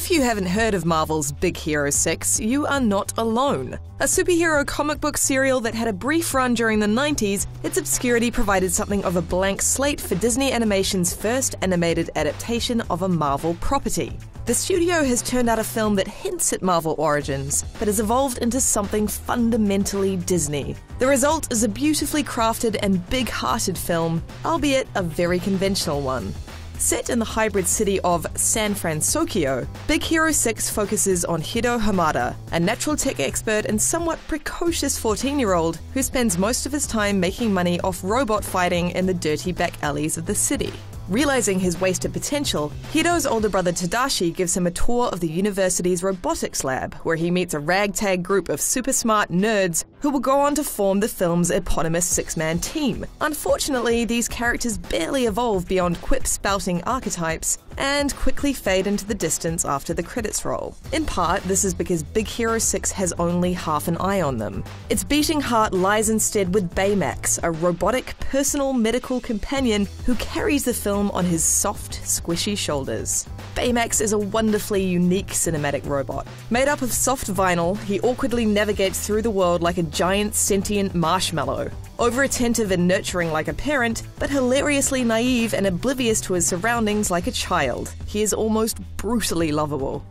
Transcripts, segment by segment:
If you haven't heard of Marvel's Big Hero 6, you are not alone. A superhero comic book serial that had a brief run during the 90s, its obscurity provided something of a blank slate for Disney Animation's first animated adaptation of a Marvel property. The studio has turned out a film that hints at Marvel origins, but has evolved into something fundamentally Disney. The result is a beautifully crafted and big-hearted film, albeit a very conventional one. Set in the hybrid city of San Francisco, Big Hero 6 focuses on Hiro Hamada, a natural tech expert and somewhat precocious 14-year-old who spends most of his time making money off robot fighting in the dirty back alleys of the city. Realizing his wasted potential, Hiro's older brother Tadashi gives him a tour of the university's robotics lab, where he meets a ragtag group of super smart nerds who will go on to form the film's eponymous six-man team. Unfortunately, these characters barely evolve beyond quip-spouting archetypes and quickly fade into the distance after the credits roll. In part, this is because Big Hero 6 has only half an eye on them. Its beating heart lies instead with Baymax, a robotic personal medical companion who carries the film on his soft, squishy shoulders. Baymax is a wonderfully unique cinematic robot. Made up of soft vinyl, he awkwardly navigates through the world like a giant sentient marshmallow. Over-attentive and nurturing like a parent, but hilariously naive and oblivious to his surroundings like a child. He is almost brutally lovable.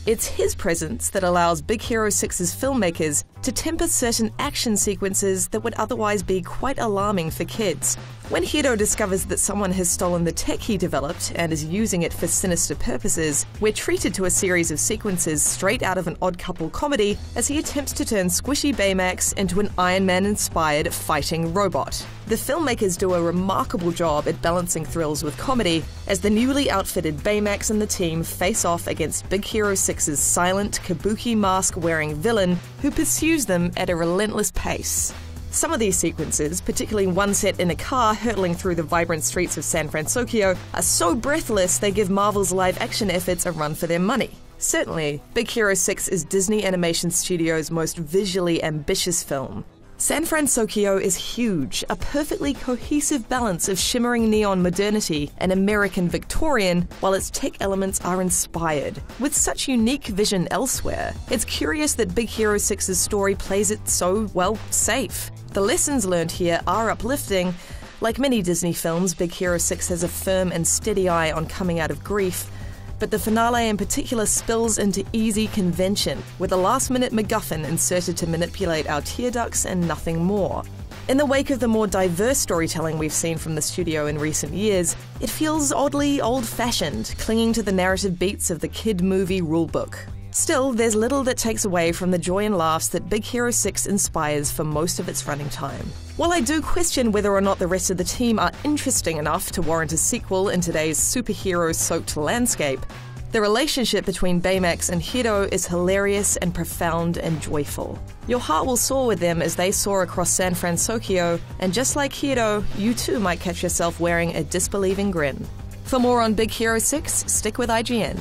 It's his presence that allows Big Hero 6's filmmakers to temper certain action sequences that would otherwise be quite alarming for kids. When Hiro discovers that someone has stolen the tech he developed and is using it for sinister purposes, we're treated to a series of sequences straight out of an Odd Couple comedy as he attempts to turn squishy Baymax into an Iron Man-inspired fighting robot. The filmmakers do a remarkable job at balancing thrills with comedy as the newly outfitted Baymax and the team face off against Big Hero 6's silent, kabuki mask-wearing villain who pursues them at a relentless pace. Some of these sequences, particularly one set in a car hurtling through the vibrant streets of San Francisco, are so breathless they give Marvel's live-action efforts a run for their money. Certainly, Big Hero 6 is Disney Animation Studios' most visually ambitious film. San Francisco is huge, a perfectly cohesive balance of shimmering neon modernity and American Victorian, while its tech elements are inspired. With such unique vision elsewhere, it's curious that Big Hero 6's story plays it so, well, safe. The lessons learned here are uplifting. Like many Disney films, Big Hero 6 has a firm and steady eye on coming out of grief, but the finale in particular spills into easy convention, with a last-minute MacGuffin inserted to manipulate our tear ducts and nothing more. In the wake of the more diverse storytelling we've seen from the studio in recent years, it feels oddly old-fashioned, clinging to the narrative beats of the kid movie rulebook. Still, there's little that takes away from the joy and laughs that Big Hero 6 inspires for most of its running time. While I do question whether or not the rest of the team are interesting enough to warrant a sequel in today's superhero-soaked landscape, the relationship between Baymax and Hiro is hilarious and profound and joyful. Your heart will soar with them as they soar across San Francisco, and just like Hiro, you too might catch yourself wearing a disbelieving grin. For more on Big Hero 6, stick with IGN.